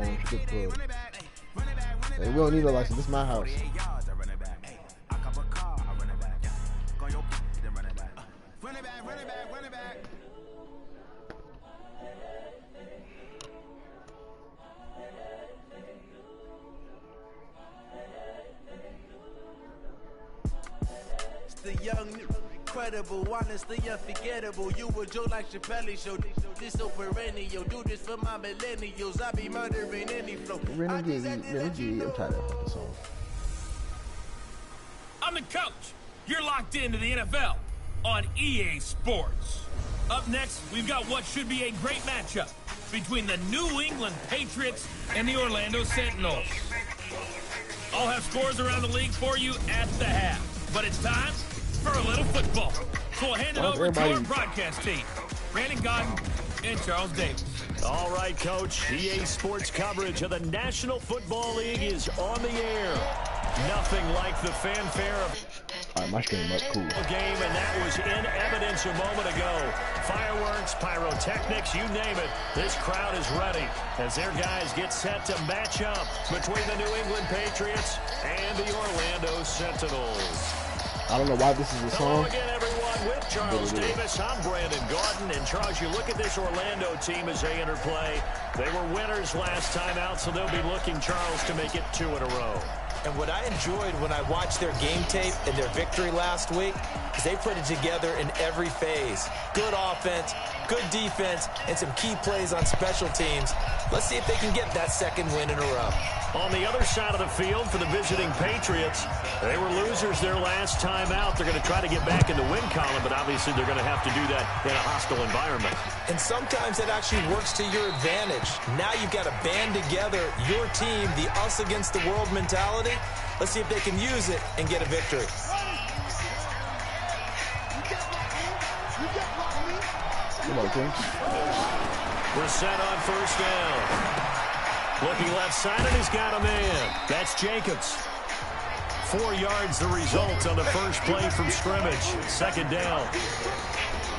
home strip club. Hey, we don't need no license. This is my house. The young, incredible, honestly unforgettable. You a Joe like Chappelle show. This so perennial. Do this for my millennials. I be murdering any flow. Renegade. I'm tired of that song. I'm the coach. You're locked into the NFL on EA Sports. Up next, we've got what should be a great matchup between the New England Patriots and the Orlando Sentinels. I'll have scores around the league for you at the half. But it's time for a little football. So we'll hand it over to our broadcast team, Brandon Godden and Charles Davis. All right, Coach. EA Sports coverage of the National Football League is on the air. Nothing like the fanfare of my screen was cool. Game, and that was in evidence a moment ago. Fireworks, pyrotechnics, you name it. This crowd is ready as their guys get set to match up between the New England Patriots and the Orlando Sentinels. I don't know why this is a song. Hello again, everyone. With Charles Davis, I'm Brandon Gordon. And Charles, you look at this Orlando team as they enter play. They were winners last time out, so they'll be looking, Charles, to make it 2 in a row. And what I enjoyed when I watched their game tape and their victory last week is they put it together in every phase. Good offense, good defense, and some key plays on special teams. Let's see if they can get that second win in a row. On the other side of the field for the visiting Patriots, they were losers their last time out. They're going to try to get back in the win column, but obviously they're going to have to do that in a hostile environment. And sometimes it actually works to your advantage. Now you've got to band together your team, the us against the world mentality. Let's see if they can use it and get a victory. We're set on first down. Looking left-sided, he's got a man. That's Jacobs. 4 yards the result on the first play from scrimmage. Second down.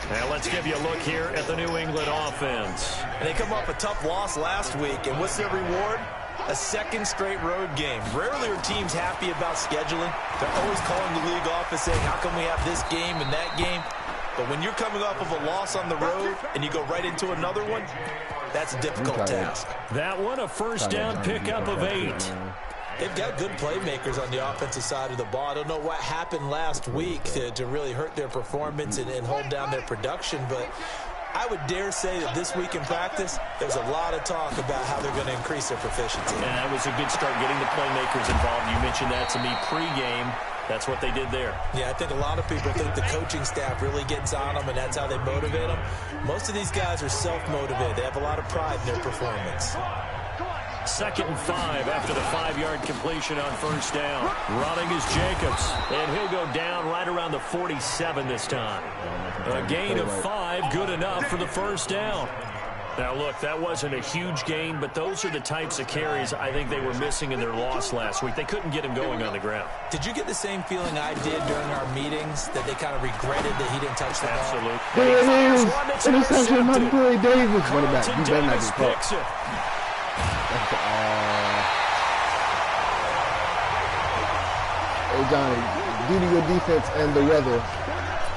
Now let's give you a look here at the New England offense. And they come off a tough loss last week, and what's their reward? A second straight road game. Rarely are teams happy about scheduling. They're always calling the league office saying, how come we have this game and that game? But when you're coming off of a loss on the road and you go right into another one, that's a difficult task. That one, a first down pickup of 8. They've got good playmakers on the offensive side of the ball. I don't know what happened last week to really hurt their performance and hold down their production, but I would dare say that this week in practice, there's a lot of talk about how they're going to increase their proficiency. And that was a good start getting the playmakers involved. You mentioned that to me pregame. That's what they did there. Yeah, I think a lot of people think the coaching staff really gets on them, and that's how they motivate them. Most of these guys are self-motivated. They have a lot of pride in their performance. 2nd and 5 after the 5-yard completion on first down. Running is Jacobs, and he'll go down right around the 47 this time. A gain of 5, good enough for the first down. Now, look, that wasn't a huge gain, but those are the types of carries I think they were missing in their loss last week. They couldn't get him going on the ground. Did you get the same feeling I did during our meetings, that they kind of regretted that he didn't touch the ball? Absolutely. There it is. Interception, Monday Davis. Running back. You better not be caught. Hey, Johnny, due to your defense and the weather,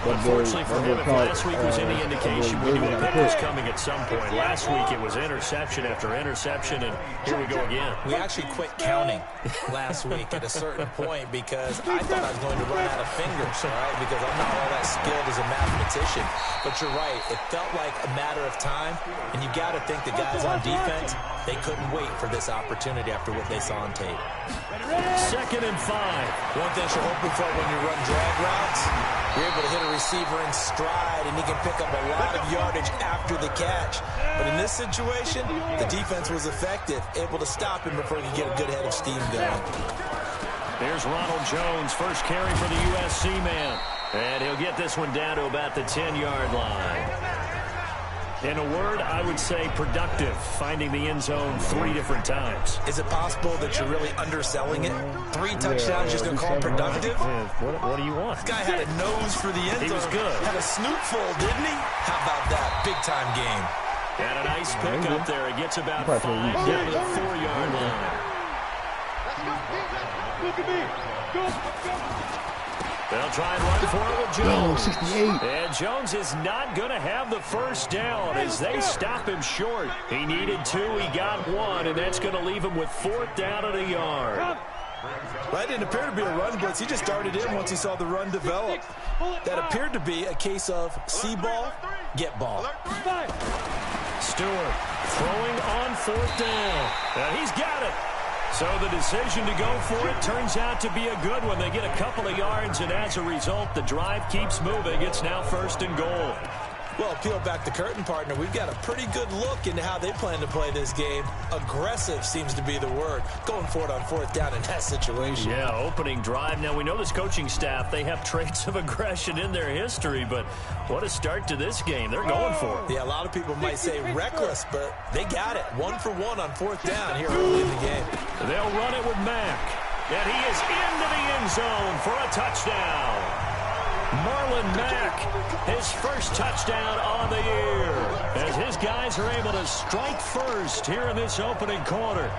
unfortunately for him, if last week was any indication, we knew a pick was coming at some point. Last week it was interception after interception, and here we go again. We actually quit counting last week at a certain point because I thought I was going to run out of fingers, all right, because I'm not all that skilled as a mathematician. But you're right, it felt like a matter of time, and you got to think the guys on defense, they couldn't wait for this opportunity after what they saw on tape. 2nd and 5. One thing you're hoping for when you run drag routes, you're able to hit a receiver in stride, and he can pick up a lot of yardage after the catch. But in this situation, the defense was effective, able to stop him before he could get a good head of steam going. There's Ronald Jones, first carry for the USC man. And he'll get this one down to about the 10-yard line. In a word, I would say productive, finding the end zone 3 different times. Is it possible that you're really underselling it? 3 touchdowns, just going to call him productive? What do you want? This guy had a nose for the end zone. He was good. Had a snoot full, didn't he? How about that? Big-time game. And a nice pickup there. It gets about 5 down to the 4-yard line. Look at me. Go. They'll try and run for it with Jones. 68. And Jones is not going to have the first down as they stop him short. He needed 2, he got 1, and that's going to leave him with 4th down and a yard. Well, that didn't appear to be a run blitz. He just darted in once he saw the run develop. That appeared to be a case of see ball, get ball. Stewart throwing on 4th down. And he's got it. So the decision to go for it turns out to be a good one. They get a couple of yards, and as a result, the drive keeps moving. It's now 1st and goal. Well, peel back the curtain, partner. We've got a pretty good look into how they plan to play this game. Aggressive seems to be the word. Going for it on 4th down in that situation. Yeah, opening drive. Now, we know this coaching staff, they have traits of aggression in their history, but what a start to this game. They're going for it. Yeah, a lot of people might say reckless, but they got it. 1 for 1 on 4th down here early in the game. They'll run it with Mack. And he is into the end zone for a touchdown. Marlon Mack, his first touchdown on the year, as his guys are able to strike first here in this opening quarter.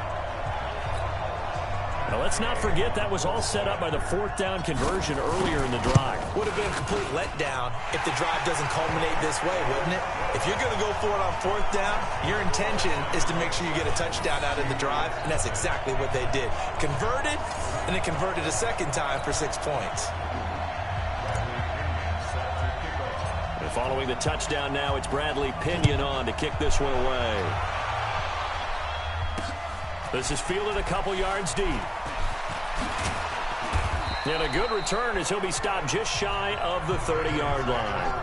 Now, let's not forget that was all set up by the 4th down conversion earlier in the drive. Would have been a complete letdown if the drive doesn't culminate this way, wouldn't it? If you're going to go for it on 4th down, your intention is to make sure you get a touchdown out of the drive, and that's exactly what they did. Converted, and then converted a second time for 6 points. Following the touchdown now, it's Bradley Pinion on to kick this one away. This is fielded a couple yards deep. And a good return as he'll be stopped just shy of the 30-yard line.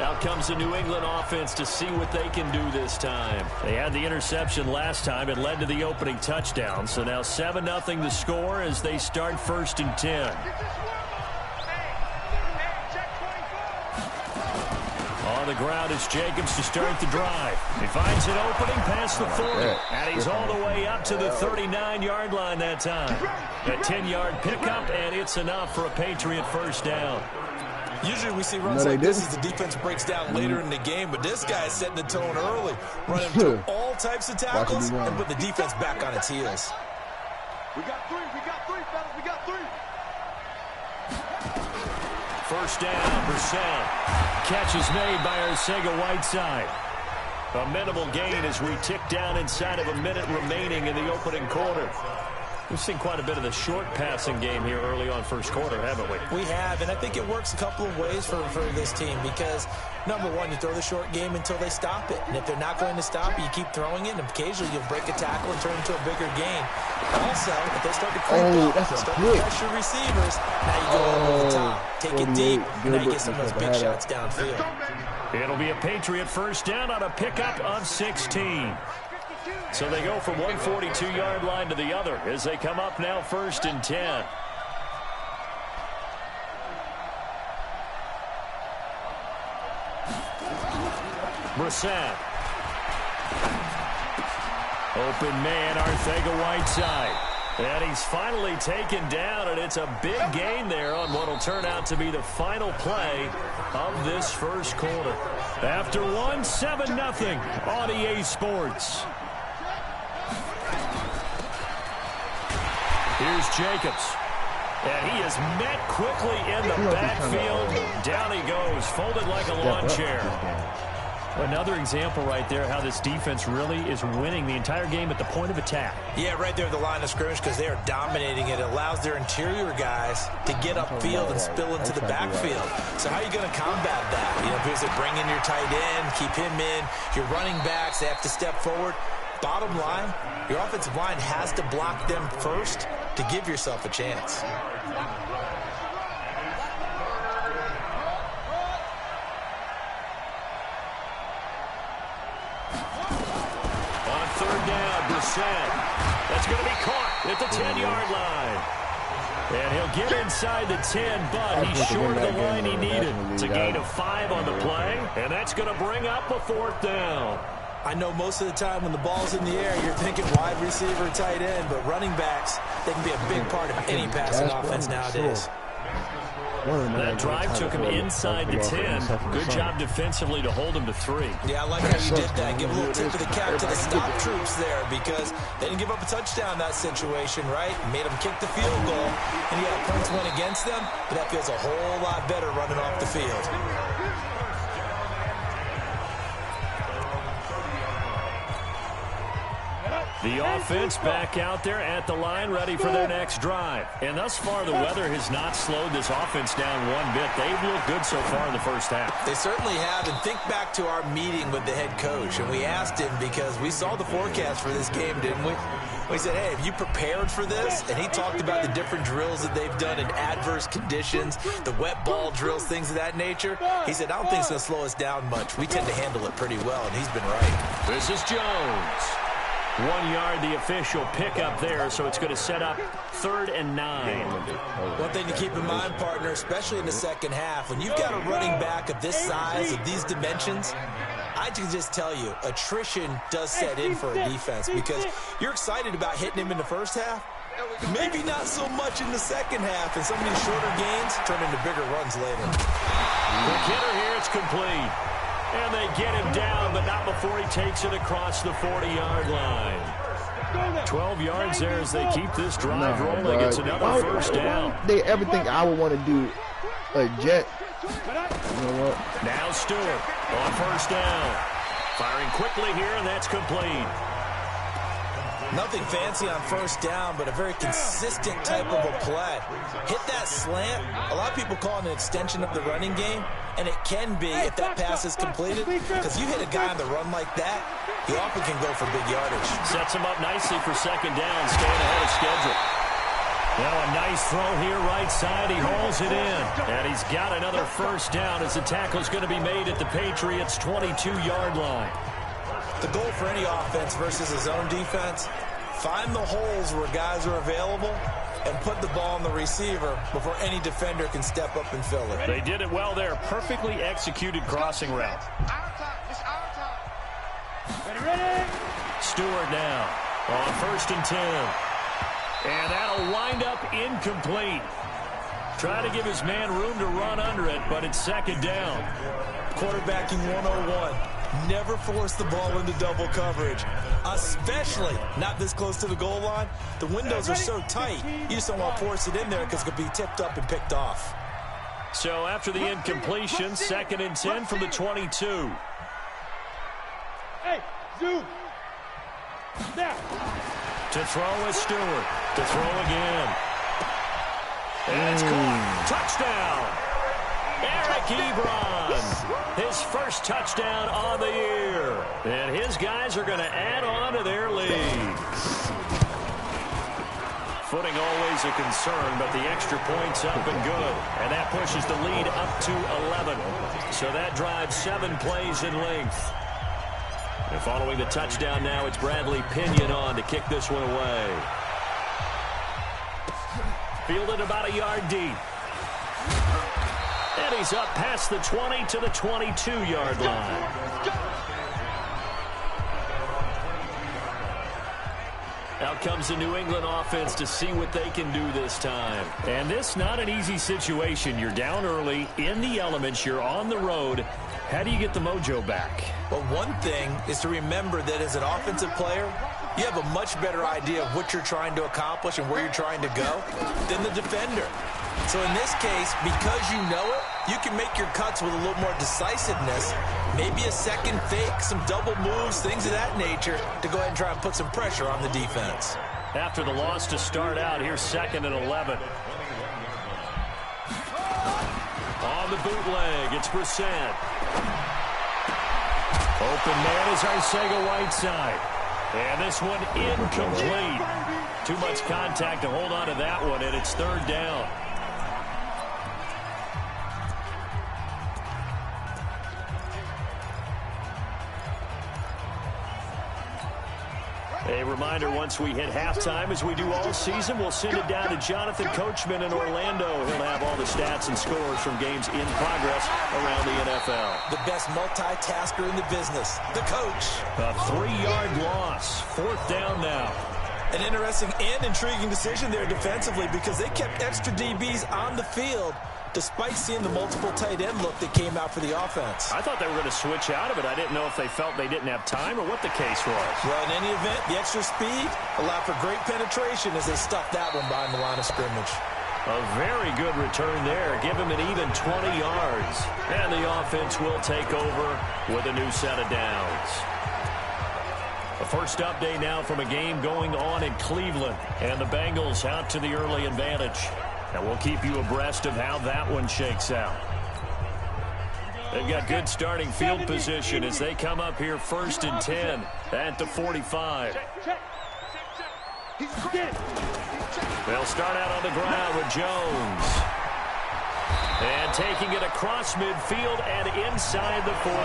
Out comes the New England offense to see what they can do this time. They had the interception last time. It led to the opening touchdown. So now 7-0 the score as they start 1st and 10. On the ground, it's Jacobs to start the drive. He finds an opening past the 40. And he's all the way up to the 39-yard line that time. A 10-yard pickup, and it's enough for a Patriot first down. Usually we see runs like this as the defense breaks down later in the game, but this guy is setting the tone early, running through all types of tackles and put the defense back on its heels. We got 3, fellas, we got 3. First down, Brissett. Catch is made by Arcega-Whiteside. A minimal gain as we tick down inside of a minute remaining in the opening quarter. We've seen quite a bit of the short passing game here early on first quarter, haven't we? We have, and I think it works a couple of ways for this team because, number one, you throw the short game until they stop it. And if they're not going to stop it, you keep throwing it, and occasionally you'll break a tackle and turn it into a bigger gain. Also, if they start to creep up, start to pressure receivers, now you go over the top. Take it deep, and now you get some of those big shots downfield. It'll be a Patriot first down on a pickup of 16. So they go from one 42-yard line to the other as they come up now 1st and 10. Brissett. Open man, Arcega-Whiteside. And he's finally taken down, and it's a big gain there on what will turn out to be the final play of this first quarter. After 7-0 on EA Sports. Here's Jacobs. And he is met quickly in the backfield. Down he goes, folded like a lawn chair. Another example right there how this defense really is winning the entire game at the point of attack. Yeah, right there at the line of scrimmage because they are dominating it. It allows their interior guys to get upfield and spill into the backfield. So how are you going to combat that? You know, because they bring in your tight end, keep him in. Your running backs, they have to step forward. Bottom line, your offensive line has to block them first to give yourself a chance. On 3rd down, Brissett. That's going to be caught at the 10-yard line. And he'll get inside the 10, but he's short of the line he needed. It's a gain of 5 on the play, and that's going to bring up a 4th down. I know most of the time when the ball's in the air, you're thinking wide receiver, tight end, but running backs, they can be a big part of any passing offense nowadays. That drive took him inside the 10. Good job defensively to hold him to 3. Yeah, I like how you did that. Give a little tip of the cap to the stop troops there because they didn't give up a touchdown in that situation, right? Made them kick the field goal, and yeah, points went against them, but that feels a whole lot better running off the field. The offense back out there at the line, ready for their next drive. And thus far, the weather has not slowed this offense down one bit. They've looked good so far in the first half. They certainly have. And think back to our meeting with the head coach. And we asked him because we saw the forecast for this game, didn't we? We said, hey, have you prepared for this? And he talked about the different drills that they've done in adverse conditions, the wet ball drills, things of that nature. He said, I don't think it's going to slow us down much. We tend to handle it pretty well, and he's been right. This is Jones. 1 yard, the official pickup there, so it's going to set up 3rd and 9. One thing to keep in mind, partner, especially in the second half, when you've got a running back of this size, of these dimensions, I can just tell you, attrition does set in for a defense because you're excited about hitting him in the first half. Maybe not so much in the second half, and some of these shorter gains turn into bigger runs later. Quick hitter here, it's complete. And they get him down, but not before he takes it across the 40-yard line. 12 yards there as they keep this drive rolling. It's another first down. They ever think I would want to do a jet? You know what? Now Stewart on first down. Firing quickly here, and that's complete. Nothing fancy on first down, but a very consistent type of a play. Hit that slant. A lot of people call it an extension of the running game, and it can be if that pass is completed, because you hit a guy on the run like that, he often can go for big yardage. Sets him up nicely for second down, staying ahead of schedule. Now a nice throw here right side. He hauls it in, and he's got another first down as the tackle's going to be made at the Patriots' 22-yard line. The goal for any offense versus a zone defense, find the holes where guys are available and put the ball on the receiver before any defender can step up and fill it. They did it well there. Perfectly executed crossing route. Ready? Stewart now on 1st and 10. And that'll wind up incomplete. Trying to give his man room to run under it, but it's second down. Quarterbacking 101. Never force the ball into double coverage, especially not this close to the goal line. The windows are so tight, you just don't want to force it in there because it could be tipped up and picked off. So after the incompletion, 2nd and 10 from the 22. Hey, zoom. Now. To throw is Stewart. To throw again. And it's caught. Touchdown. Eric Ebron, his first touchdown on the year. And his guys are going to add on to their lead. Footing always a concern, but the extra point's up and good. And that pushes the lead up to 11. So that drives 7 plays in length. And following the touchdown now, it's Bradley Pinion on to kick this one away. Fielded about a yard deep. And he's up past the 20 to the 22-yard line. Out comes the New England offense to see what they can do this time. And this not an easy situation. You're down early, in the elements, you're on the road. How do you get the mojo back? Well, one thing is to remember that as an offensive player, you have a much better idea of what you're trying to accomplish and where you're trying to go than the defender. So in this case, because you know it, you can make your cuts with a little more decisiveness, maybe a second fake, some double moves, things of that nature, to go ahead and try and put some pressure on the defense. After the loss to start out, here's 2nd and 11. On the bootleg, it's Brissett. Open man is Arcega-Whiteside. And this one incomplete. Too much contact to hold on to that one, and it's 3rd down. A reminder, once we hit halftime, as we do all season, we'll send it down to Jonathan Coachman in Orlando. He'll have all the stats and scores from games in progress around the NFL. The best multitasker in the business, the coach. A 3-yard loss, 4th down now. An interesting and intriguing decision there defensively because they kept extra DBs on the field despite seeing the multiple tight end look that came out for the offense. I thought they were going to switch out of it. I didn't know if they felt they didn't have time or what the case was. Well, in any event, the extra speed allowed for great penetration as they stuffed that one behind the line of scrimmage. A very good return there. Give him an even 20 yards. And the offense will take over with a new set of downs. The first update now from a game going on in Cleveland. And the Bengals out to the early advantage. And we'll keep you abreast of how that one shakes out. They've got good starting field position as they come up here 1st and 10 at the 45. They'll start out on the ground with Jones. And taking it across midfield and inside the 45.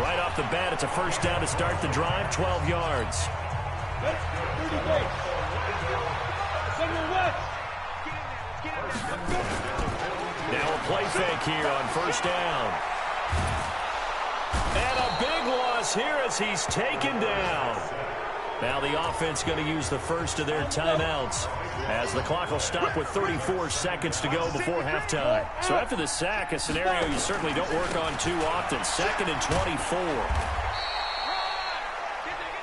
Right off the bat, it's a first down to start the drive, 12 yards. Now a play fake here on first down. And a big loss here as he's taken down. Now the offense going to use the first of their timeouts as the clock will stop with 34 seconds to go before halftime. So after the sack, a scenario you certainly don't work on too often. 2nd and 24.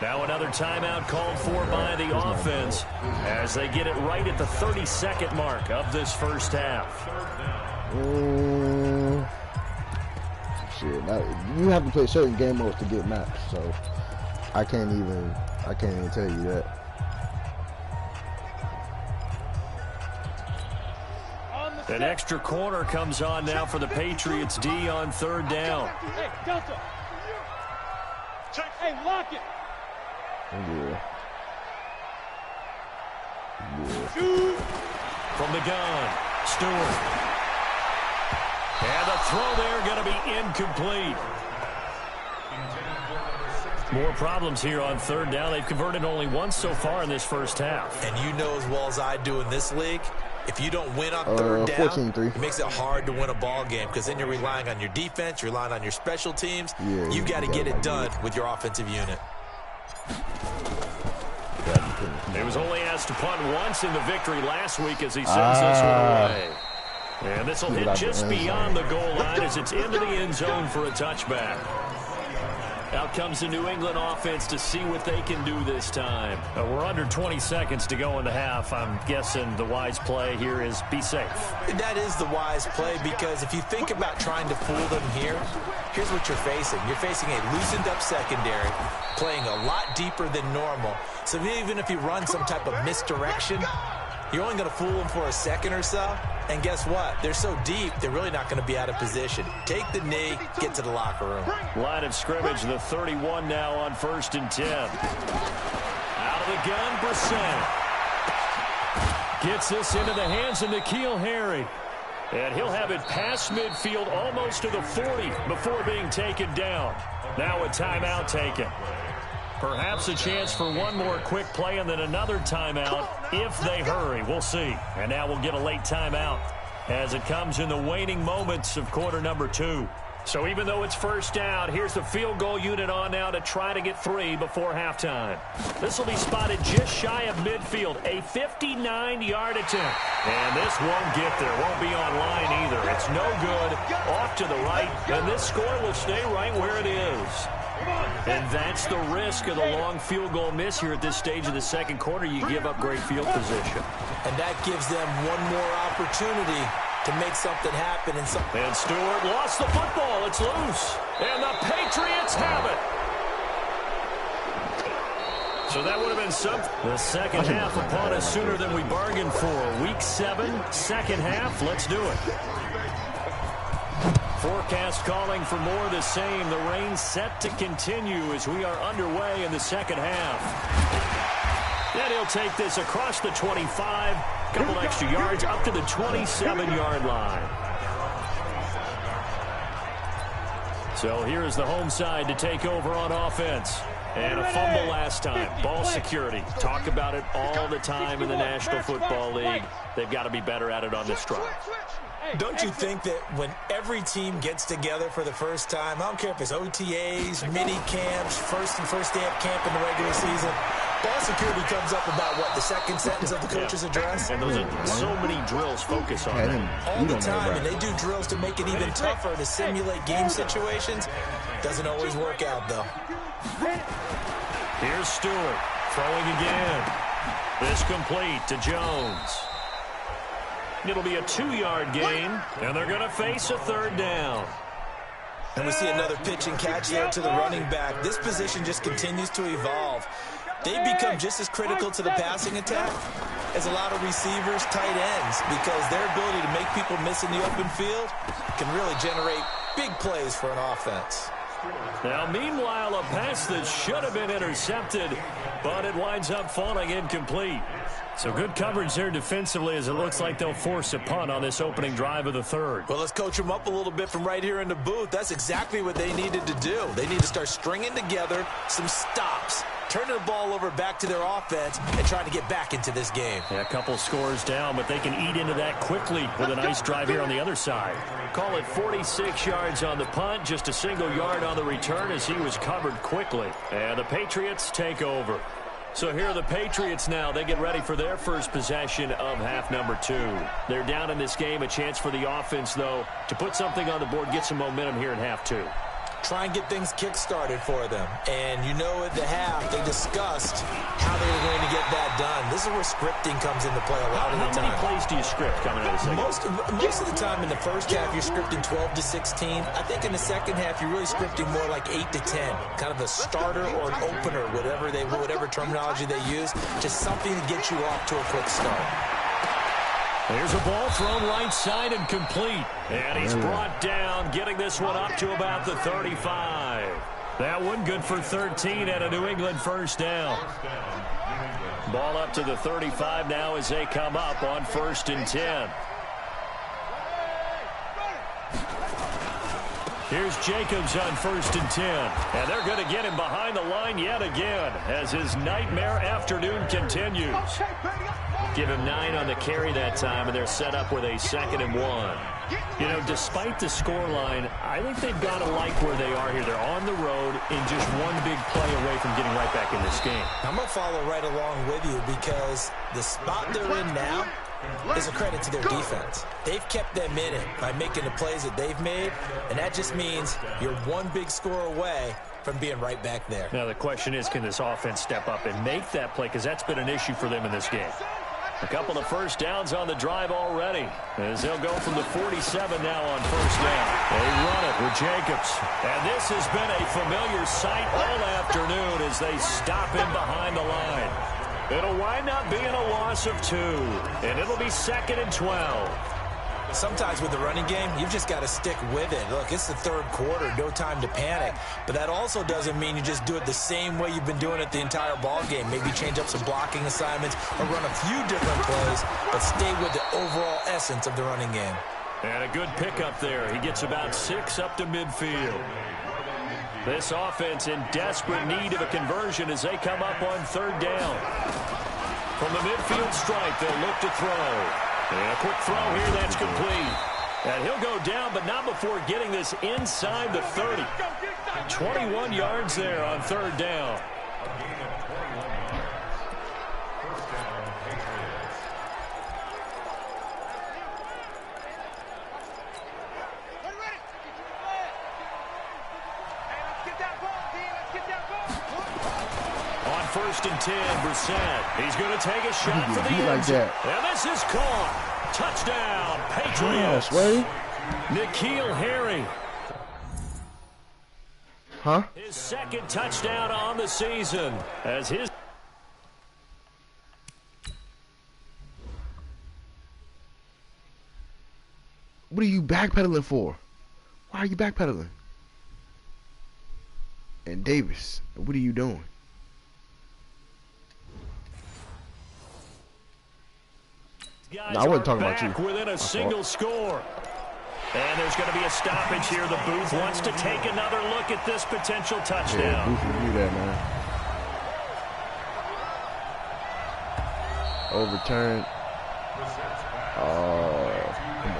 Now another timeout called for by the offense as they get it right at the 30-second mark of this first half. Shit, you have to play certain game modes to get maps, so I can't even tell you that. An extra corner comes on now for the Patriots D on 3rd down. Hey, Delta. Hey, lock it. Yeah. From the gun, Stewart. And the throw there going to be incomplete. More problems here on 3rd down. They've converted only once so far in this first half. And you know as well as I do in this league, if you don't win on 3rd down, 14-3. it makes it hard to win a ball game because then you're relying on your defense, you're relying on your special teams. Yeah, You've got to get it done with your offensive unit. He was only asked to punt once in the victory last week as he sends this one away. And this will hit just beyond the goal line as it's into the end zone for a touchback. Out comes the New England offense to see what they can do this time. We're under 20 seconds to go in the half. I'm guessing the wise play here is be safe. That is the wise play because if you think about trying to fool them here, here's what you're facing. You're facing a loosened up secondary, playing a lot deeper than normal. So even if you run some type of misdirection, you're only going to fool them for a second or so. And guess what? They're so deep, they're really not going to be out of position. Take the knee, get to the locker room. Line of scrimmage, the 31 now on 1st and 10. Out of the gun, Brissett. Gets this into the hands of N'Keal Harry. And he'll have it past midfield almost to the 40 before being taken down. Now a timeout taken. Perhaps a chance for one more quick play and then another timeout if they hurry. We'll see. And now we'll get a late timeout as it comes in the waning moments of quarter number 2. So even though it's first down, here's the field goal unit on now to try to get 3 before halftime. This will be spotted just shy of midfield, a 59-yard attempt. And this won't get there, won't be on line either. It's no good, off to the right, and this score will stay right where it is. And that's the risk of the long field goal miss here at this stage of the second quarter. You give up great field position. And that gives them one more opportunity to make something happen. And Stewart lost the football. It's loose. And the Patriots have it. So that would have been something. The second half upon us sooner than we bargained for. Week 7, second half. Let's do it. Forecast calling for more of the same. The rain set to continue as we are underway in the second half. Then he'll take this across the 25. Couple extra yards up to the 27-yard line. So here's the home side to take over on offense. And a fumble last time. Ball security. Talk about it all the time in the National Football League. They've got to be better at it on this drive. Don't you think that when every team gets together for the first time, I don't care if it's OTAs, mini camps, first day of camp in the regular season, Ball security comes up about, what, the second sentence of the coach's address? And those are so many drills focus on that. All the time, and they do drills to make it even tougher to simulate game situations. Doesn't always work out, though. Here's Stewart throwing again. This complete to Jones. It'll be a 2-yard gain, and they're going to face a third down. And we see another pitch and catch there to the running back. This position just continues to evolve. They become just as critical to the passing attack as a lot of receivers, tight ends, because their ability to make people miss in the open field can really generate big plays for an offense. Now, meanwhile, a pass that should have been intercepted, but it winds up falling incomplete. So good coverage there defensively, as it looks like they'll force a punt on this opening drive of the third. Well, let's coach them up a little bit from right here in the booth. That's exactly what they needed to do. They need to start stringing together some stops, turning the ball over back to their offense, and trying to get back into this game. Yeah, a couple scores down, but they can eat into that quickly with a nice drive here on the other side. Call it 46 yards on the punt, just a single yard on the return as he was covered quickly. And the Patriots take over. So here are the Patriots now. They get ready for their first possession of half number 2. They're down in this game. A chance for the offense, though, to put something on the board, get some momentum here in half 2. Try and get things kick-started for them. And you know at the half, they discussed how they were going to get that done. This is where scripting comes into play a lot of the time. How many plays do you script coming out of the second? Most of the time in the first half, you're scripting 12 to 16. I think in the second half, you're really scripting more like 8 to 10. Kind of a starter or an opener, whatever terminology they use. Just something to get you off to a quick start. There's a ball thrown right side and complete. And he's brought down, getting this one up to about the 35. That one good for 13 and a New England first down. Ball up to the 35 now as they come up on 1st and 10. Here's Jacobs on 1st and 10. And they're going to get him behind the line yet again as his nightmare afternoon continues. Give him 9 on the carry that time, and they're set up with a 2nd and 1. You know, despite the scoreline, I think they've got to like where they are here. They're on the road and just one big play away from getting right back in this game. I'm going to follow right along with you because the spot they're in now is a credit to their defense. They've kept them in it by making the plays that they've made, and that just means you're one big score away from being right back there. Now the question is, can this offense step up and make that play, because that's been an issue for them in this game. A couple of first downs on the drive already, as they'll go from the 47 now on 1st down. They run it with Jacobs. And this has been a familiar sight all afternoon as they stop him behind the line. It'll wind up being a loss of 2, and it'll be 2nd and 12. Sometimes with the running game, you've just got to stick with it. Look, it's the third quarter, no time to panic. But that also doesn't mean you just do it the same way you've been doing it the entire ball game. Maybe change up some blocking assignments or run a few different plays, but stay with the overall essence of the running game. And a good pickup there. He gets about 6 up to midfield. This offense in desperate need of a conversion as they come up on 3rd down. From the midfield stripe, they'll look to throw. And a quick throw here, that's complete. And he'll go down, but not before getting this inside the 30. 21 yards there on 3rd down. On 1st and 10, Brissett. He's going to take a shot for the end zone. And this is caught. Touchdown, Patriots. N'Keal Harry. Huh? His 2nd touchdown on the season as his... What are you backpedaling for? Why are you backpedaling? And Davis, what are you doing? No, I wasn't talking about you. Within a single score. And there's going to be a stoppage here. The booth wants to take another look at this potential touchdown. Yeah, Booth will do that, man. Overturned. Oh, come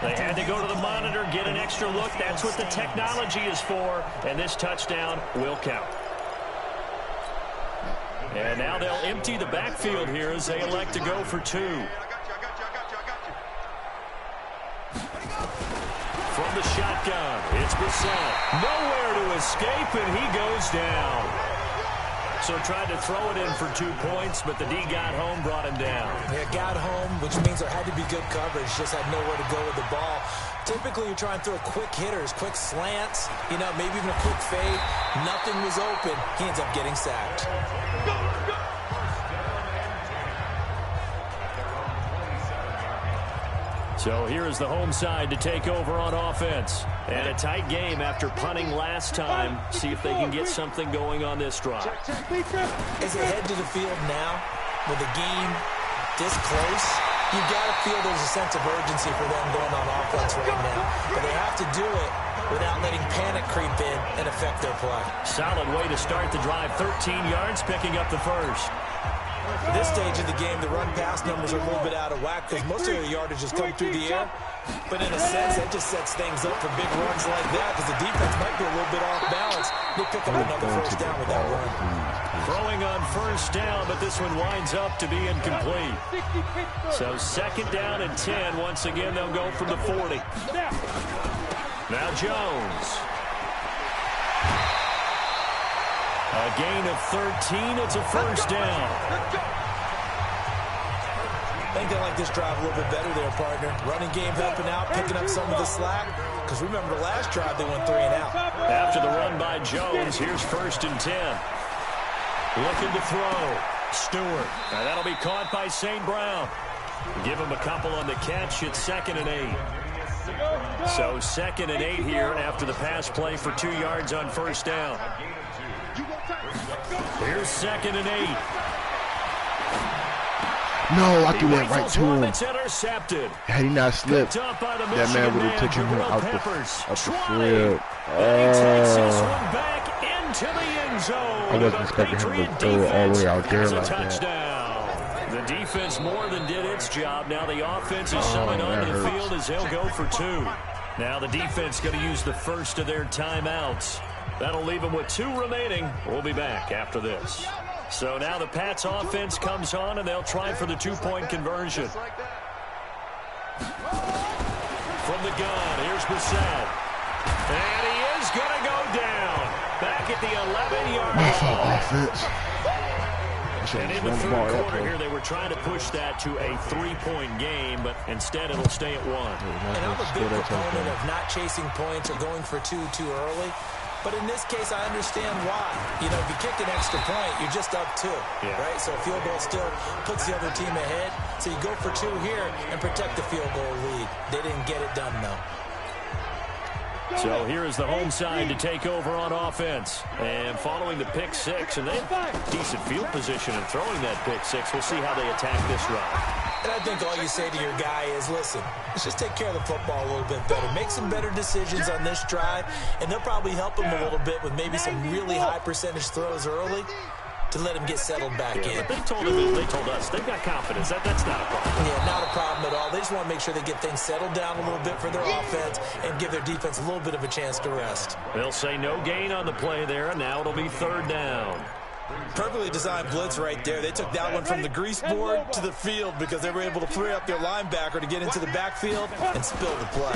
on. They had to go to the monitor, get an extra look. That's what the technology is for, and this touchdown will count. And now they'll empty the backfield here as they elect to go for 2. From the shotgun, it's Brissett. Nowhere to escape, and he goes down. So tried to throw it in for 2 points, but the D got home, brought him down. Yeah, got home, which means there had to be good coverage. Just had nowhere to go with the ball. Typically, you're trying to throw quick hitters, quick slants, you know, maybe even a quick fade. Nothing was open. He ends up getting sacked. So here is the home side to take over on offense. And a tight game after punting last time. See if they can get something going on this drive. As they head to the field now, with the game this close, you've got to feel there's a sense of urgency for them going on offense right now. But they have to do it without letting panic creep in and affect their play. Solid way to start the drive. 13 yards, picking up the first. At this stage of the game, the run-pass numbers are a little bit out of whack because most of their yardage has come through the air. But in a sense, that just sets things up for big runs like that because the defense might be a little bit off balance. They pick up another first down with that run. Throwing on first down, but this one winds up to be incomplete. So 2nd down and 10. Once again, they'll go from the 40. Now Jones. A gain of 13. It's a first down. I think they like this drive a little bit better there, partner. Running game helping out, picking up some of the slack. Because remember, the last drive, they went 3 and out. After the run by Jones, here's 1st and 10. Looking to throw. Stewart. Now that'll be caught by St. Brown. Give him a couple on the catch. It's 2nd and 8. So 2nd and 8 here after the pass play for 2 yards on first down. Here's 2nd and 8. No, I threw that right to him. It's intercepted. Had he not slipped, that man would have taken him out the field. And he takes this one back into the end zone. I wasn't expecting him to throw it all the way out there like that. The defense more than did its job. Now the offense is summoned onto the field as they'll go for 2. Now the defense going to use the first of their timeouts. That'll leave them with 2 remaining. We'll be back after this. So now the Pats offense comes on, and they'll try for the 2-point conversion. From the gun, here's Brissett. And he is going to go down. Back at the 11-yard line. Offense. And in the 3rd quarter here, they were trying to push that to a 3-point game, but instead it'll stay at 1. And I'm a big proponent of not chasing points or going for 2 too early. But in this case, I understand why. You know, if you kick an extra point, you're just up 2, right? So a field goal still puts the other team ahead. So you go for 2 here and protect the field goal lead. They didn't get it done, though. So here is the home side to take over on offense. And following the pick 6, and they have decent field position in throwing that pick 6. We'll see how they attack this run. And I think all you say to your guy is, listen, let's just take care of the football a little bit better. Make some better decisions on this drive, and they'll probably help him a little bit with maybe some really high percentage throws early to let him get settled back in. But they told us they've got confidence. That's not a problem. Yeah, not a problem at all. They just want to make sure they get things settled down a little bit for their offense and give their defense a little bit of a chance to rest. They'll say no gain on the play there, and now it'll be 3rd down. Perfectly designed blitz right there. They took that one from the grease board to the field because they were able to free up their linebacker to get into the backfield and spill the play.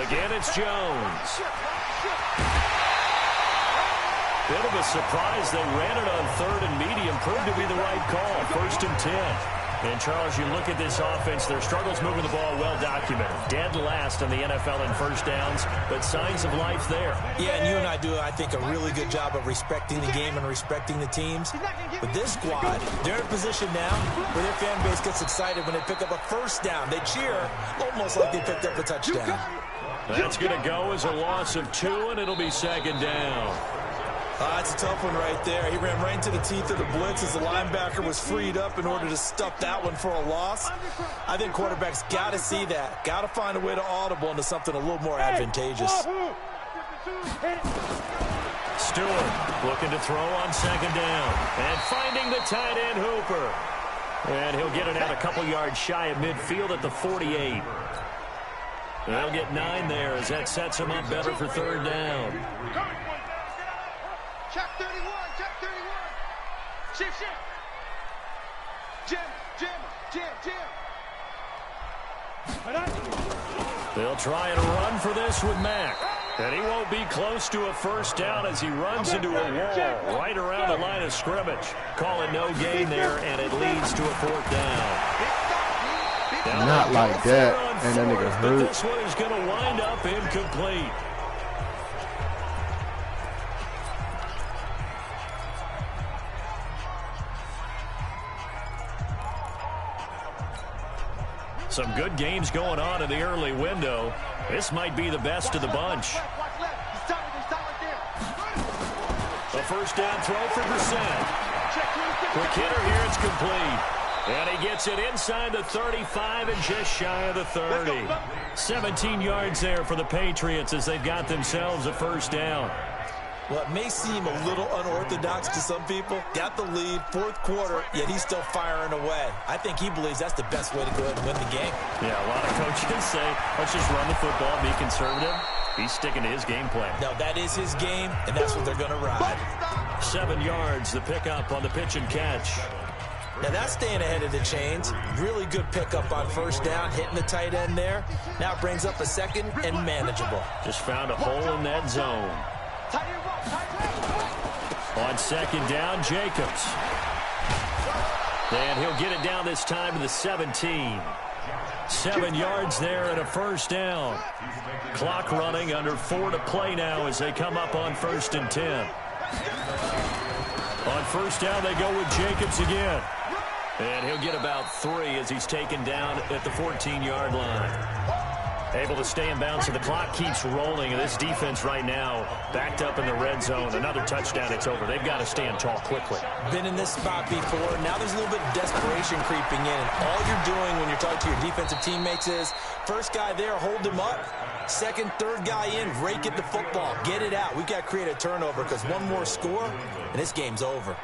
Again, it's Jones. Bit of a surprise. They ran it on 3rd and medium. Proved to be the right call. 1st and 10. And, Charles, you look at this offense, their struggles moving the ball well documented. Dead last in the NFL in first downs, but signs of life there. Yeah, and you and I do, I think, a really good job of respecting the game and respecting the teams. With this squad, they're in a position now where their fan base gets excited when they pick up a first down. They cheer almost like they picked up a touchdown. That's going to go as a loss of 2, and it'll be 2nd down. That's a tough one right there. He ran right into the teeth of the blitz as the linebacker was freed up in order to stuff that one for a loss. I think quarterbacks got to see that. Got to find a way to audible into something a little more advantageous. Stewart looking to throw on 2nd down. And finding the tight end Hooper. And he'll get it out a couple yards shy of midfield at the 48. They'll get 9 there as that sets them up better for third down. Check 31, check 31. Shift, shift. Jim. They'll try and run for this with Mack. And he won't be close to a first down as he runs into a wall right around the line of scrimmage. Call it no gain there, and it leads to a fourth down. Not like that. And that nigga hurt. This one is going to wind up incomplete. Some good games going on in the early window. This might be the best of the bunch. A first down throw for Brissett. Quick hitter here, it's complete. And he gets it inside the 35 and just shy of the 30. 17 yards there for the Patriots as they've got themselves a first down. Well, it may seem a little unorthodox to some people. Got the lead, fourth quarter, yet he's still firing away. I think he believes that's the best way to go ahead and win the game. Yeah, a lot of coaches say, let's just run the football, be conservative. He's sticking to his game plan. No, that is his game, and that's what they're going to ride. 7 yards, the pickup on the pitch and catch. Now, that's staying ahead of the chains. Really good pickup on first down, hitting the tight end there. Now it brings up a second and manageable. Just found a hole in that zone. On second down, Jacobs. And he'll get it down this time to the 17. 7 yards there and a first down. Clock running, under 4 to play now as they come up on 1st and 10. On first down, they go with Jacobs again. And he'll get about 3 as he's taken down at the 14-yard line. Able to stay in bounds, so the clock keeps rolling. And this defense right now backed up in the red zone. Another touchdown, it's over. They've got to stand tall quickly. Been in this spot before. Now there's a little bit of desperation creeping in. And all you're doing when you're talking to your defensive teammates is, first guy there, hold him up. Second, third guy in, rake at the football. Get it out. We've got to create a turnover because one more score, and this game's over.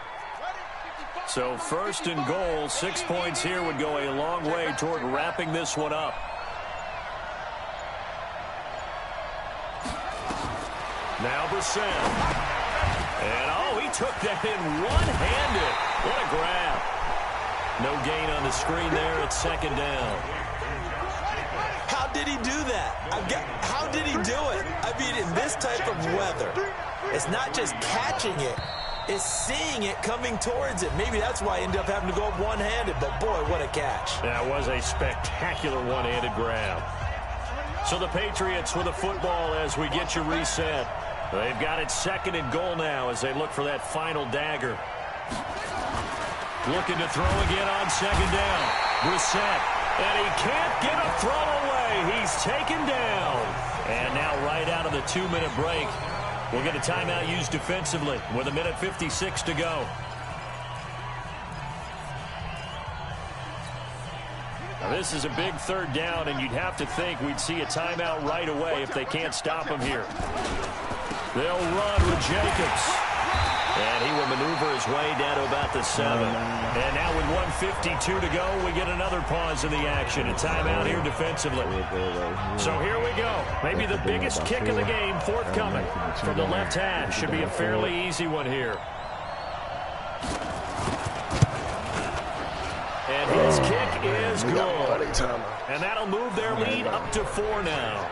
So 1st and goal, 6 points here would go a long way toward wrapping this one up. Now Brissett. And, he took that in one-handed. What a grab. No gain on the screen there at second down. How did he do that? How did he do it? I mean, in this type of weather, it's not just catching it. It's seeing it coming towards it. Maybe that's why he ended up having to go up one-handed. But, boy, what a catch. That was a spectacular one-handed grab. So the Patriots with a football as we get you reset. They've got it 2nd and goal now as they look for that final dagger. Looking to throw again on 2nd down. Brissett. And he can't get a throw away. He's taken down. And now right out of the 2-minute break, we'll get a timeout used defensively with 1:56 to go. Now this is a big third down, and you'd have to think we'd see a timeout right away if they can't stop him here. They'll run with Jacobs. And he will maneuver his way down to about the 7. And now with 1:52 to go, we get another pause in the action. A timeout here defensively. So here we go. Maybe the biggest kick of the game forthcoming from the left hash. Should be a fairly easy one here. And his kick is good. And that'll move their lead up to 4 now.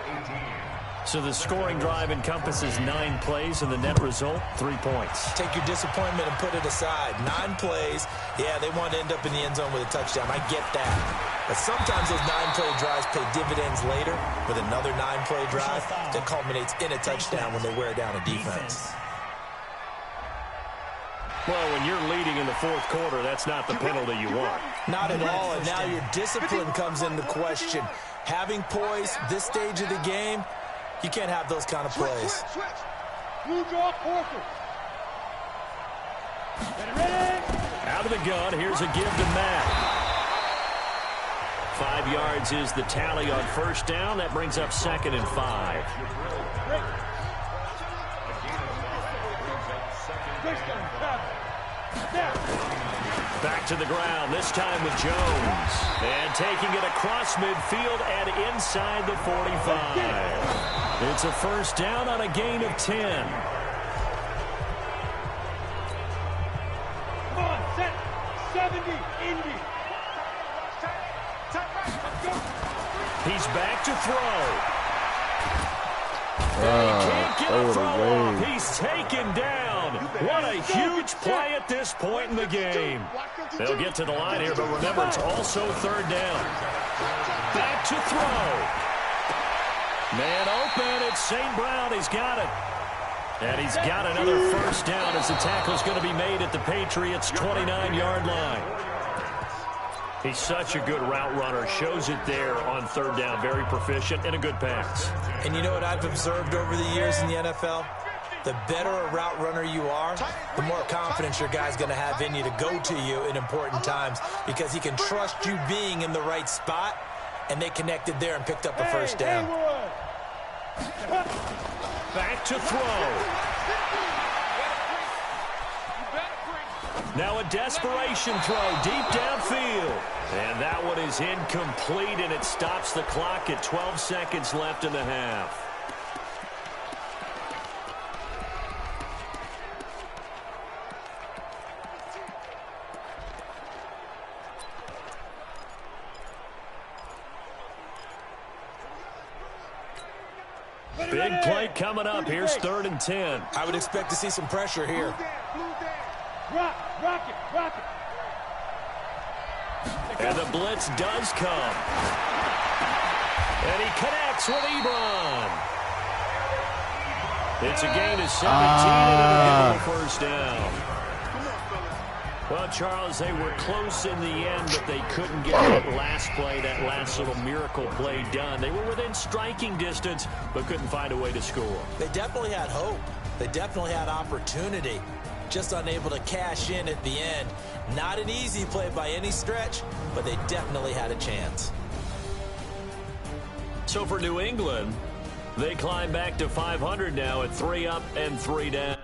So the scoring drive encompasses 9 plays, and the net result, 3 points. Take your disappointment and put it aside. 9 plays. Yeah, they want to end up in the end zone with a touchdown. I get that. But sometimes those 9-play drives pay dividends later with another 9-play drive that culminates in a touchdown when they wear down a defense. Well, when you're leading in the 4th quarter, that's not the penalty you want. Not at all, and now your discipline comes into question. Having poise this stage of the game, you can't have those kind of plays. Out of the gun, here's a give to Matt. 5 yards is the tally on first down. That brings up 2nd and 5. Back to the ground, this time with Jones. And taking it across midfield and inside the 45. It's a first down on a gain of 10. Come on, set. 70, Indy. He's back to throw. And he can't get a throw off. He's taken down. What a huge play at this point in the game. They'll get to the line here, but remember, it's also third down. Back to throw. Man open. It's St. Brown. He's got it. And he's got another first down as the tackle's going to be made at the Patriots' 29-yard line. He's such a good route runner. Shows it there on third down. Very proficient and a good pass. And you know what I've observed over the years in the NFL? The better a route runner you are, the more confidence your guy's going to have in you to go to you in important times because he can trust you being in the right spot, and they connected there and picked up a first down. Back to throw. Now a desperation throw deep downfield. And that one is incomplete, and it stops the clock at 12 seconds left in the half. Big play coming up. Here's 3rd and 10. I would expect to see some pressure here. Rock it. And the blitz does come. And he connects with Ebron. It's a gain of 17 and a first down. Well, Charles, they were close in the end, but they couldn't get that last play, that last little miracle play done. They were within striking distance, but couldn't find a way to score. They definitely had hope. They definitely had opportunity. Just unable to cash in at the end. Not an easy play by any stretch, but they definitely had a chance. So for New England, they climb back to 500 now at 3 up and 3 down.